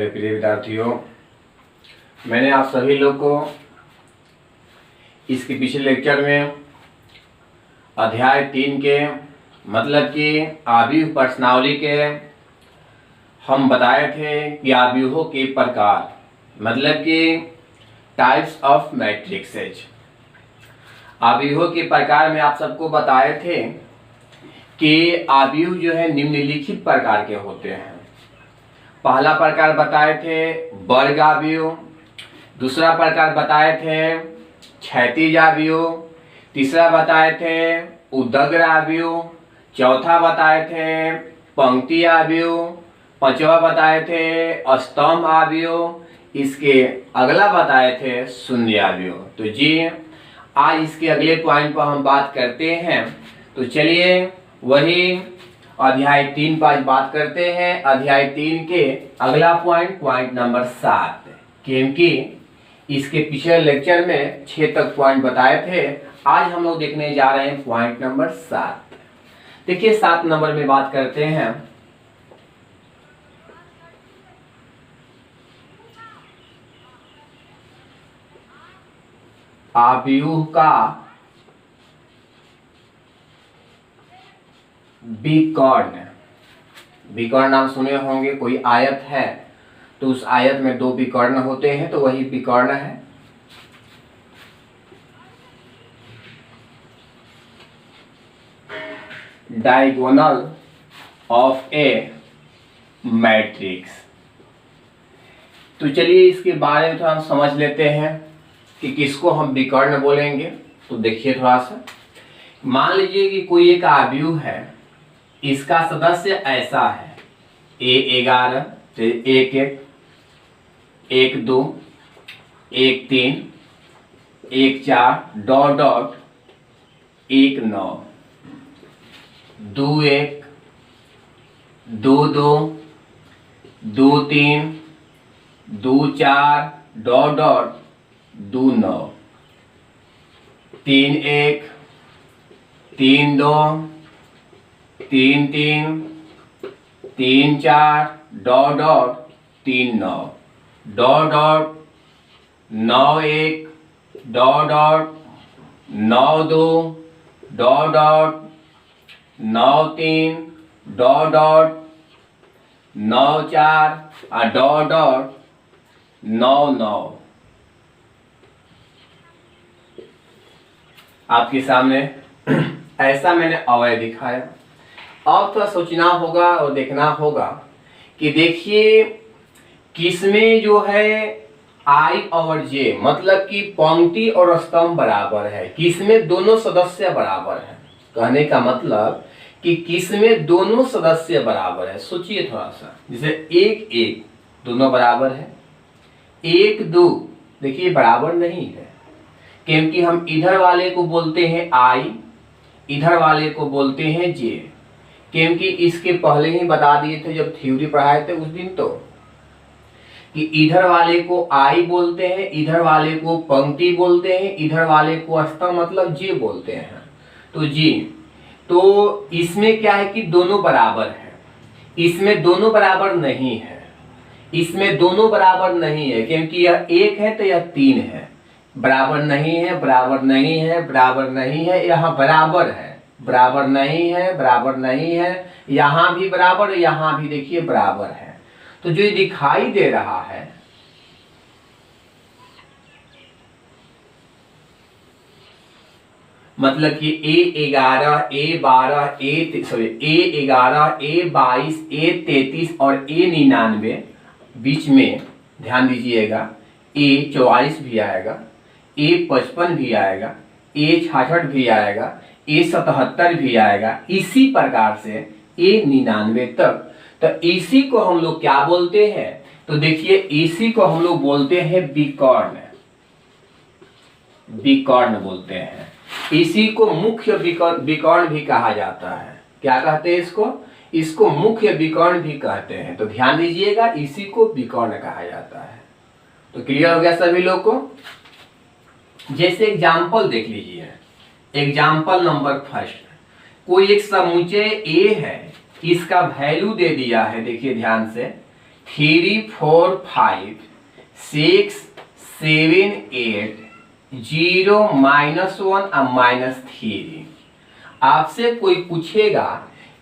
मेरे प्रिय विद्यार्थियों, मैंने आप सभी लोग को इसके पिछले लेक्चर में अध्याय 3 के मतलब कि आव्यूह प्रश्नावली के हम बताए थे कि आव्यूहों के प्रकार मतलब कि टाइप्स ऑफ मैट्रिक्सेज। आव्यूहों के प्रकार में आप सबको बताए थे कि आव्यूह जो है निम्नलिखित प्रकार के होते हैं। पहला प्रकार बताए थे वर्ग आव्यूह, दूसरा प्रकार बताए थे क्षैतिज आव्यूह, तीसरा बताए थे उदग्र आव्यूह, चौथा बताए थे पंक्ति आव्यूह, पांचवा बताए थे स्तंभ आव्यूह, इसके अगला बताए थे शून्य आव्यूह। तो जी आज इसके अगले पॉइंट पर हम बात करते हैं। तो चलिए वही अध्याय 3 पर आज बात करते हैं। अध्याय 3 के अगला पॉइंट नंबर 7, क्योंकि इसके पिछले लेक्चर में 6 तक पॉइंट बताए थे। आज हम लोग देखने जा रहे हैं पॉइंट नंबर 7। देखिए 7 नंबर में बात करते हैं। आव्यूह का विकर्ण। विकर्ण नाम सुने होंगे, कोई आयत है तो उस आयत में 2 विकर्ण होते हैं, तो वही विकर्ण है। Diagonal of A matrix. तो चलिए इसके बारे में थोड़ा हम समझ लेते हैं कि किसको हम विकर्ण बोलेंगे। तो देखिए थोड़ा सा, मान लीजिए कि कोई एक आव्यूह है, इसका सदस्य ऐसा है A11, 1 1 2 1 3 1 4 dot dot 1 9 2 1 2 2 2 3 2 4 dot dot 2 9 3 1 3 2 3 3 3 4 dot dot 3 9 dot dot 9 1 dot dot 9 2 dot dot 9 3 dot dot 9 4 dot dot 9 9। आपके सामने ऐसा मैंने अवयव दिखाया। अब थोड़ा सोचना होगा और देखना होगा कि देखिए किसमें जो है I और J मतलब कि पंक्ति और स्तंभ बराबर है, किसमें दोनों सदस्य बराबर है। कहने का मतलब कि किसमें दोनों सदस्य बराबर है। सोचिए थोड़ा सा, जैसे 1 1 दोनों बराबर है, 1 2 देखिए बराबर नहीं है, क्योंकि हम इधर वाले को बोलते हैं I, इधर वाले को बोलते हैं J। क्योंकि इसके पहले ही बता दिए थे जब थ्योरी पढ़ाए थे उस दिन, तो कि इधर वाले को I बोलते हैं, इधर वाले को पंक्ति बोलते हैं, इधर वाले को स्तंभ मतलब J बोलते हैं। तो J, तो इसमें क्या है कि दोनों बराबर है, इसमें दोनों बराबर नहीं है, इसमें दोनों बराबर नहीं है, क्योंकि यह 1 है तो यह 3 है। बराबर नहीं है, बराबर नहीं है, बराबर नहीं है, यहाँ बराबर है, बराबर नहीं है, बराबर नहीं है, यहाँ भी बराबर, यहाँ भी देखिए बराबर है। तो जो दिखाई दे रहा है मतलब कि A11 A12 A11 A22 A33 और A99 बीच में ध्यान दीजिएगा A44 भी आएगा, A55 भी आएगा, A66 भी आएगा, A77 भी आएगा, इसी प्रकार से A99 तक। तो इसी को हम लोग क्या बोलते हैं, तो देखिए इसी को हम लोग बोलते हैं विकर्ण। विकर्ण बोलते हैं, इसी को मुख्य विकर्ण भी कहा जाता है। क्या कहते हैं इसको, इसको मुख्य विकर्ण भी कहते हैं। तो ध्यान दीजिएगा इसी को विकर्ण कहा जाता है। तो क्लियर हो गया सभी लोग को। जैसे एग्जाम्पल देख लीजिए, एग्जाम्पल नंबर फर्स्ट, कोई एक समुच्चय A है, इसका वैल्यू दे दिया है, देखिए ध्यान से 3 4 5 6 7 8 0 -1 और -3। आपसे कोई पूछेगा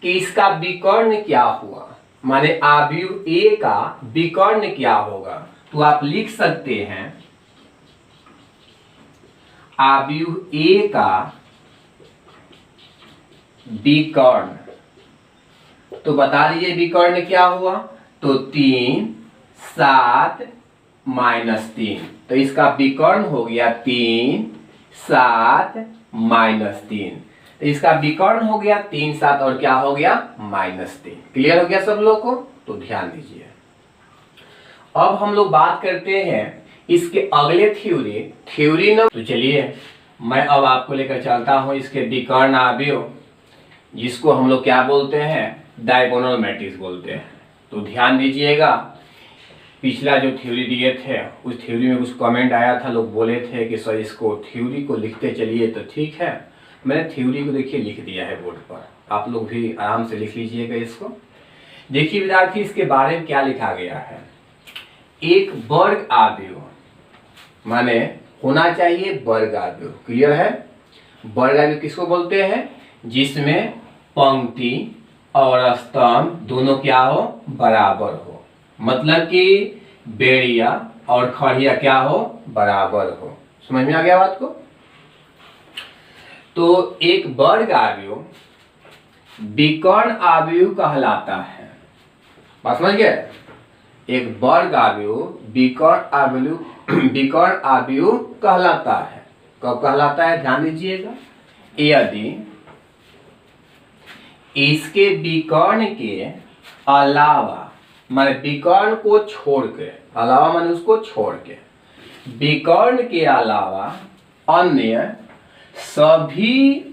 कि इसका विकर्ण क्या हुआ, माने आव्यूह ए का विकर्ण क्या होगा, तो आप लिख सकते हैं आव्यूह ए का विकर्ण। तो बता दीजिए विकर्ण क्या हुआ, तो 3 7 -3, तो इसका विकर्ण हो गया 3 7 -3, तो इसका विकर्ण हो गया 3 7 और क्या हो गया -3। क्लियर हो गया सब लोग को, तो ध्यान दीजिए। अब हम लोग बात करते हैं इसके अगले थ्योरी न, तो चलिए मैं अब आपको लेकर चलता हूं इसके विकर्ण आव्यूह, जिसको हम लोग क्या बोलते हैं, डायगोनल मैट्रिक्स बोलते हैं। तो ध्यान दीजिएगा, पिछला जो थ्योरी दिए थे उस थ्योरी में कुछ कमेंट आया था, लोग बोले थे कि सर इसको थ्योरी को लिखते चलिए, तो ठीक है मैंने थ्योरी को देखिए लिख दिया है बोर्ड पर, आप लोग भी आराम से लिख लीजिएगा इसको। देखिए विद्यार्थी, इसके बारे में क्या लिखा गया है, एक वर्ग आव्यूह माने होना चाहिए वर्ग आव्यूह। क्लियर है, वर्ग आव्यूह किसको बोलते हैं, जिसमें पंक्ति और स्तंभ दोनों क्या हो, बराबर हो, मतलब कि बेड़िया और खड़िया क्या हो, बराबर हो। समझ में आ गया बात को। तो एक वर्ग आव्यूह विकर्ण आव्यूह कहलाता है, बात समझ गए। एक वर्ग आव्यूह विकर्ण आव्यूह कहलाता है। कब कहलाता है, ध्यान दीजिएगा, यदि इसके विकर्ण के अलावा, माने विकर्ण को छोड़ के, अलावा माने उसको छोड़ के, विकर्ण के अलावा अन्य सभी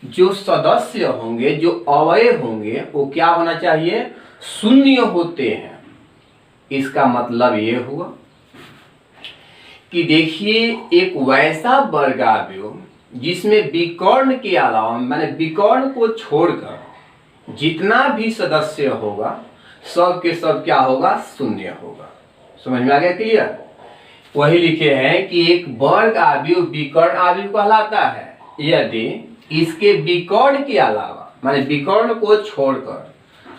जो सदस्य होंगे, जो अवयव होंगे, वो क्या होना चाहिए, शून्य होते हैं। इसका मतलब ये हुआ कि देखिए एक वैसा वर्ग आव्यूह जिसमें विकर्ण के अलावा, माने विकर्ण को छोड़कर जितना भी सदस्य होगा सब के सब क्या होगा, शून्य होगा। समझ में आ गया, क्लियर। वही लिखे हैं कि एक वर्ग आव्यूह विकर्ण आव्यूह कहलाता है यदि इसके विकर्ण के अलावा, माने विकर्ण को छोड़कर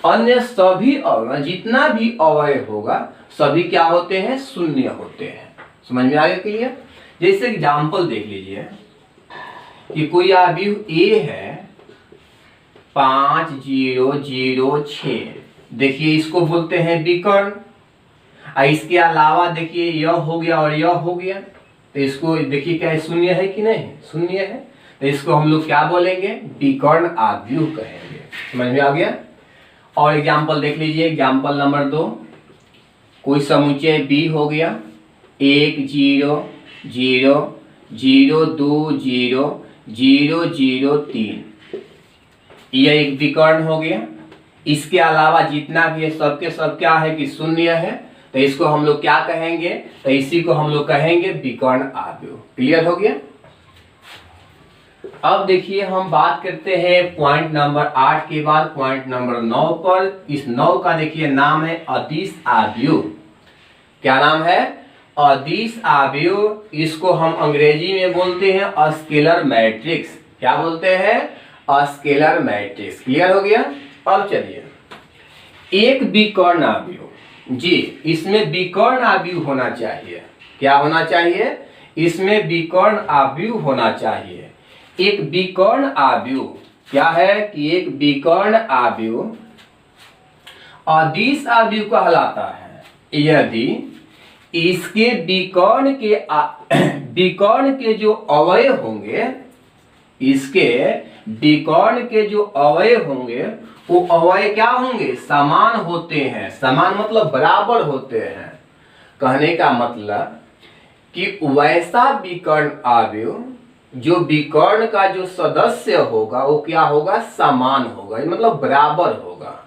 अन्य सभी अवयव, जितना भी अवयव होगा सभी क्या होते हैं, शून्य होते हैं। समझ में आ गया, क्लियर। जैसे एग्जाम्पल देख लीजिए कि कोई आव्यूह ए है 5 0 0 6, देखिए इसको बोलते हैं विकर्ण। इसके अलावा देखिए यह हो गया और यह हो गया, तो इसको देखिए क्या शून्य है कि नहीं, शून्य है, तो इसको हम लोग क्या बोलेंगे, विकर्ण आव्यूह कहेंगे। समझ में आ गया। और एग्जाम्पल देख लीजिए, एग्जाम्पल नंबर 2, कोई समुच्चय बी हो गया 1 0 0 0 2 0 0 0 3, यह एक विकर्ण हो गया। इसके अलावा जितना भी है सबके सब क्या है कि शून्य है, तो इसको हम लोग क्या कहेंगे, तो इसी को हम लोग कहेंगे विकर्ण आव्यूह। क्लियर हो गया। अब देखिए हम बात करते हैं पॉइंट नंबर 8 के बाद पॉइंट नंबर 9 पर। इस 9 का देखिए नाम है अदिश आव्यूह। क्या नाम है, अदिश आव्यूह। इसको हम अंग्रेजी में बोलते हैं स्केलर मैट्रिक्स। क्या बोलते हैं, स्केलर मैट्रिक्स। क्लियर हो गया। अब चलिए, एक विकर्ण आव्यूह जी, इसमें विकर्ण आव्यूह होना चाहिए। क्या होना चाहिए, इसमें विकर्ण आव्यूह होना चाहिए। एक विकर्ण आव्यूह क्या है कि एक विकर्ण आव्यूह अदिश आव्यूह कहलाता है यदि इसके विकर्ण के जो अवयव होंगे, इसके विकर्ण के जो अवयव होंगे वो अवयव क्या होंगे, समान होते हैं। समान मतलब बराबर होते हैं। कहने का मतलब कि वैसा विकर्ण आव्यूह जो विकर्ण का जो सदस्य होगा वो क्या होगा, समान होगा, मतलब बराबर होगा।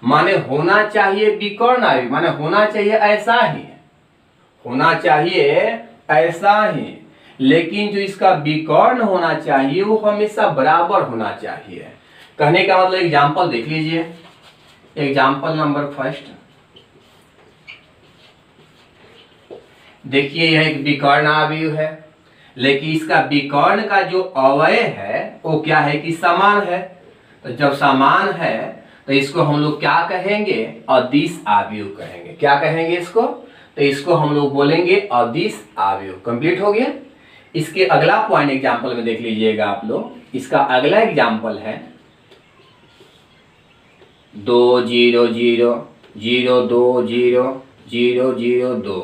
माने होना चाहिए विकर्ण आव्यूह, माने होना चाहिए ऐसा ही, होना चाहिए ऐसा ही, लेकिन जो इसका विकर्ण होना चाहिए वो हमेशा बराबर होना चाहिए। कहने का मतलब एग्जाम्पल देख लीजिए, एग्जाम्पल नंबर 1, देखिए यह एक विकर्ण अवयव है, लेकिन इसका विकर्ण का जो अवयव है वो क्या है कि समान है। तो जब समान है तो इसको हम लोग क्या कहेंगे, अदिश अवयव कहेंगे। क्या कहेंगे इसको, तो इसको हम लोग बोलेंगे अदिश अवयव। कंप्लीट हो गया। इसके अगला पॉइंट एग्जांपल में देख लीजिएगा आप लोग। इसका अगला एग्जांपल है 2 0 0 0 2 0 0 0 2।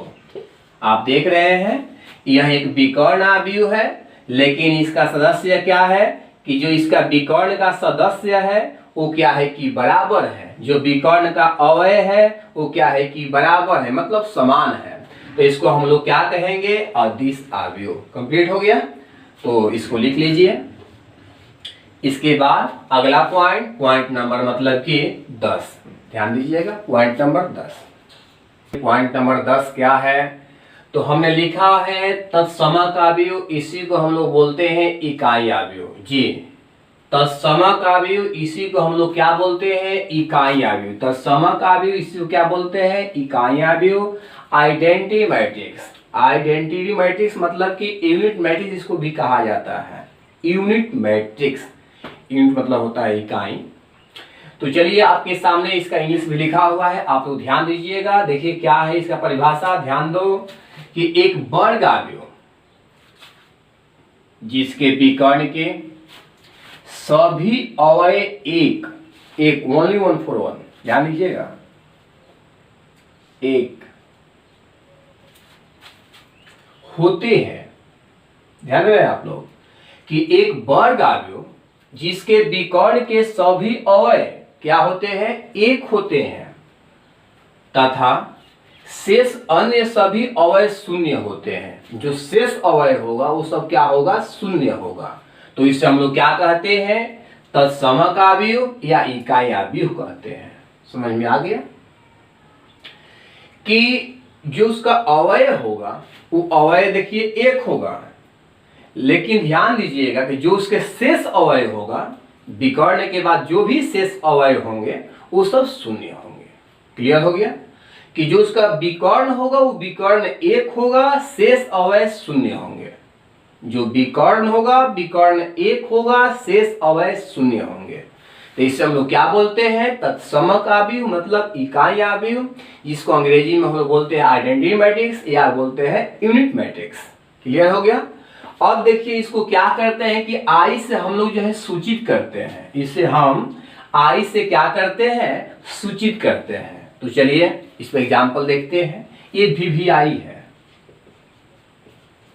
आप देख रहे हैं यह एक विकर्ण अवयव है, लेकिन इसका सदस्य क्या है कि जो इसका विकर्ण का सदस्य है वो क्या है कि बराबर है। जो विकर्ण का अवयव है वो क्या है कि बराबर है, मतलब समान है। तो इसको हम लोग क्या कहेंगे, अदिश अवयव। कंप्लीट हो गया। तो इसको लिख लीजिए। इसके बाद अगला पॉइंट नंबर मतलब कि 10। ध्यान दीजिएगा, पॉइंट नंबर 10। पॉइंट नंबर 10 क्या है, तो हमने लिखा है तत्समक अवयव, इसी को हम लोग बोलते हैं इकाई अवयव। जी, तत्समक अवयव इसी को हम लोग क्या बोलते हैं, इकाई अवयव। तत्समक अवयव इसी को क्या बोलते हैं, इकाई अवयव। आइडेंटिटी मैट्रिक्स, आइडेंटिटी मैट्रिक्स मतलब कि यूनिट मैट्रिक्स इसको भी कहा जाता है। यूनिट मैट्रिक्स, यूनिट मतलब होता है इकाई। तो चलिए आपके सामने इसका इंग्लिश भी लिखा हुआ है, आप लोग ध्यान दीजिएगा। देखिए क्या है इसका परिभाषा, ध्यान दो कि एक वर्ग अवयव जिसके विकर्ण के सभी अवयव एक ओनली 1 for 1, ध्यान दीजिएगा, एक होते हैं। ध्यान रहे आप लोग कि एक वर्ग अवयव जिसके विकर्ण के सभी अवयव क्या होते हैं, एक होते हैं, तथा शेष अन्य सभी अवयव शून्य होते हैं। जो शेष अवयव होगा वो सब क्या होगा, शून्य होगा। तो इससे हम लोग क्या कहते हैं, तत्समक अवयव या इकाई अवयव कहते हैं। समझ में आ गया कि जो उसका अवयव होगा वो अवयव देखिए एक होगा, लेकिन ध्यान दीजिएगा कि जो उसके शेष अवयव होगा, विकर्ण के बाद जो भी शेष अवयव होंगे वो सब शून्य होंगे। क्लियर हो गया कि जो उसका विकर्ण होगा वो विकर्ण एक होगा, शेष अवयव शून्य होंगे। जो विकर्ण होगा विकर्ण एक होगा, शेष अवयव शून्य होंगे। तो इससे हम लोग क्या बोलते हैं, तत्समक अवयव मतलब इकाई अवयव, जिसको अंग्रेजी में हम लोग बोलते हैं आइडेंटिटी मैट्रिक्स या बोलते हैं यूनिट मैट्रिक्स। क्लियर हो गया। अब देखिए इसको क्या करते हैं कि आई से हम लोग जो है सूचित करते हैं। इसे हम आई से क्या करते हैं, सूचित करते हैं। तो चलिए इस पर एग्जाम्पल देखते हैं। ये VVI है,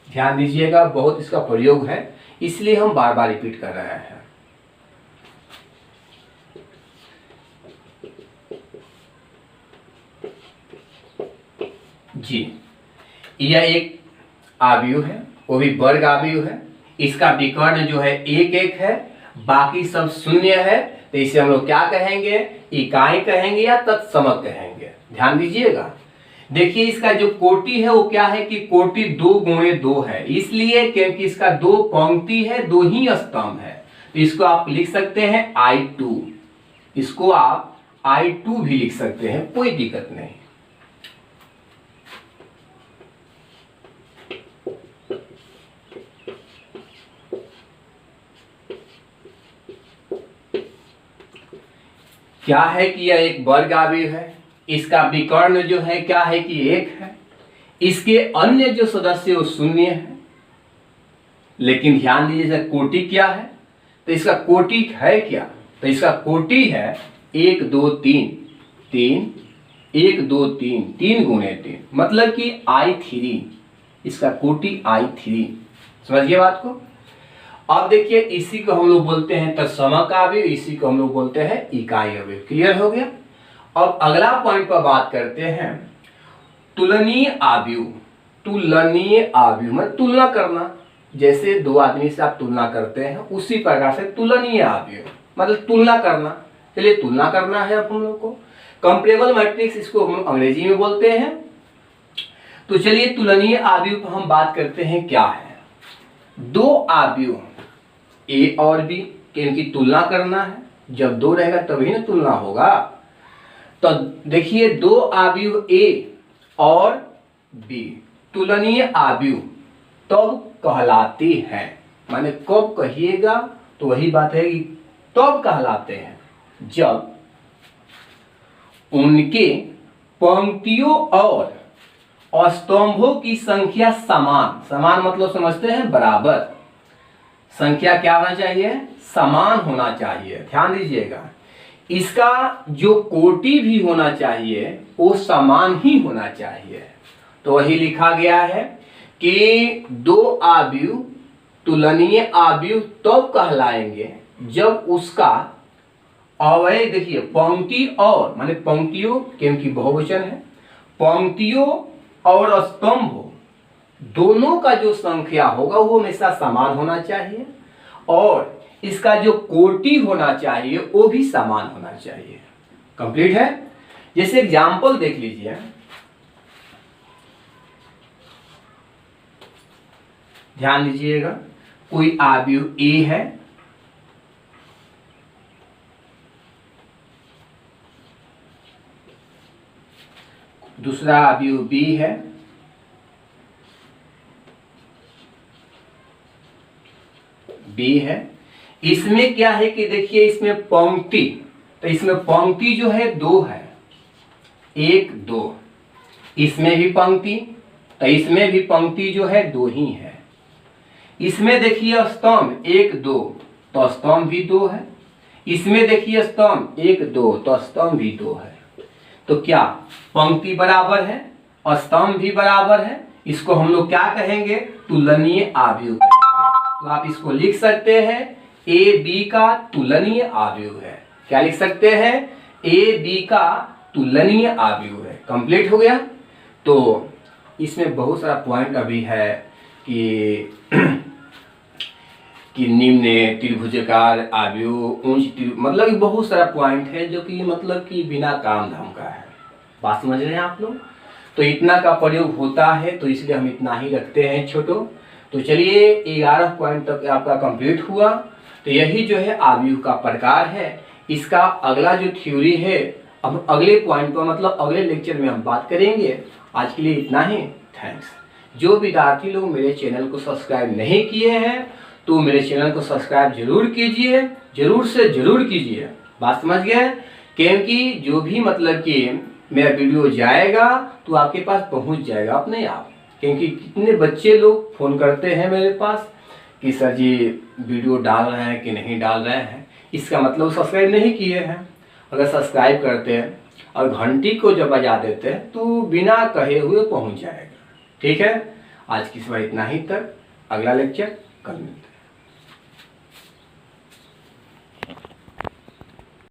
ध्यान दीजिएगा, बहुत इसका प्रयोग है इसलिए हम बार बार रिपीट कर रहे हैं। जी, यह एक अवयव है, वो भी वर्ग अवयव है। इसका विकर्ण जो है एक एक है, बाकी सब शून्य है। तो इसे हम लोग क्या कहेंगे, इकाई कहेंगे या तत्समक कहेंगे। ध्यान दीजिएगा। देखिए इसका जो कोटि है वो क्या है कि कोटि 2 गुणे 2 है, इसलिए क्योंकि इसका 2 पंक्ति है, 2 ही स्तंभ है। तो इसको आप लिख सकते हैं I2, इसको आप I2 भी लिख सकते हैं, कोई दिक्कत नहीं। क्या है कि यह एक वर्ग अवयव है, इसका विकर्ण जो है क्या है कि एक है, इसके अन्य जो सदस्य वो शून्य है। लेकिन ध्यान दीजिए कोटि क्या है, तो इसका कोटि है क्या, तो इसका कोटि है 1 2 3 3 1 2 3 3 गुणे 3, मतलब कि I3, इसका कोटि I3। समझिए बात को। अब देखिए इसी को हम लोग बोलते हैं तत्समक अवयव, इसी को हम लोग बोलते हैं इकाई अवयव। क्लियर हो गया। अब अगला पॉइंट पर बात करते हैं तुलनीय अवयव। तुलनीय अवयव मतलब तुलना करना, जैसे 2 आदमी से आप तुलना करते हैं उसी प्रकार से तुलनीय अवयव मतलब तुलना करना। चलिए तुलना करना है अब हम लोग को, कंपेरेबल मैट्रिक्स इसको हम अंग्रेजी में बोलते हैं। तो चलिए तुलनीय अवयव पर हम बात करते हैं। क्या है, 2 अवयव A और B की इनकी तुलना करना है। जब 2 रहेगा तभी ना तुलना होगा। तो देखिए 2 अवयव A और B, तुलनीय आव्यूह तब कहलाती हैं। माने कब कहिएगा तो वही बात है कि तब कहलाते हैं जब उनके पंक्तियों और स्तंभों की संख्या समान, समान मतलब समझते हैं बराबर, संख्या क्या होना चाहिए, समान होना चाहिए। ध्यान दीजिएगा, इसका जो कोटि भी होना चाहिए वो समान ही होना चाहिए। तो वही लिखा गया है कि दो आव्यूह तुलनीय आव्यूह तब कहलाएंगे जब उसका अवयव, देखिए पंक्ति और माने पंक्तियों क्योंकि बहुवचन है, पंक्तियों और स्तंभ दोनों का जो संख्या होगा वो हमेशा समान होना चाहिए और इसका जो कोटि होना चाहिए वो भी समान होना चाहिए। कंप्लीट है। जैसे एग्जाम्पल देख लीजिए, ध्यान दीजिएगा, कोई आव्यूह ए है, दूसरा आव्यूह बी है, बी है। इसमें क्या है कि देखिए इसमें पंक्ति, तो इसमें पंक्ति जो है दो है, एक दो, इसमें भी पंक्ति, तो इसमें भी पंक्ति जो है दो ही है। इसमें देखिए स्तंभ एक दो, तो स्तंभ भी दो है। इसमें देखिए स्तंभ एक दो, तो स्तंभ भी दो है। तो क्या पंक्ति बराबर है और स्तंभ भी बराबर है, इसको हम लोग क्या कहेंगे, तुलनीय आव्यूह कहेंगे। तो आप इसको लिख सकते हैं ए बी का तुलनीय आव्यूह है। क्या लिख सकते हैं, ए बी का तुलनीय आव्यूह है। कंप्लीट हो गया। तो इसमें बहुत सारा पॉइंट अभी है कि निम्न त्रिभुजाकार आव्यूह, उच्च मतलब बहुत सारा पॉइंट है जो कि मतलब कि बिना काम धाम का है। बात समझ रहे हैं आप लोग। तो इतना का प्रयोग होता है तो इसलिए हम इतना ही रखते हैं छोटो। तो चलिए 11 पॉइंट तक आपका कंप्लीट हुआ। तो यही जो है आव्यूह का प्रकार है। इसका अगला जो थ्योरी है अब अगले पॉइंट पर मतलब अगले लेक्चर में हम बात करेंगे। आज के लिए इतना ही। थैंक्स। जो विद्यार्थी लोग मेरे चैनल को सब्सक्राइब नहीं किए हैं तो मेरे चैनल को सब्सक्राइब जरूर कीजिए, जरूर से जरूर कीजिए। बात समझ गए। क्योंकि जो भी मतलब कि मेरा वीडियो जाएगा तो आपके पास पहुंच जाएगा अपने आप। क्योंकि कितने बच्चे लोग फ़ोन करते हैं मेरे पास कि सर जी वीडियो डाल रहे हैं कि नहीं डाल रहे हैं, इसका मतलब सब्सक्राइब नहीं किए हैं। अगर सब्सक्राइब करते हैं और घंटी को जब बजा देते हैं तो बिना कहे हुए पहुंच जाएगा। ठीक है। आज की सुबह इतना ही तक। अगला लेक्चर कल मिलता है।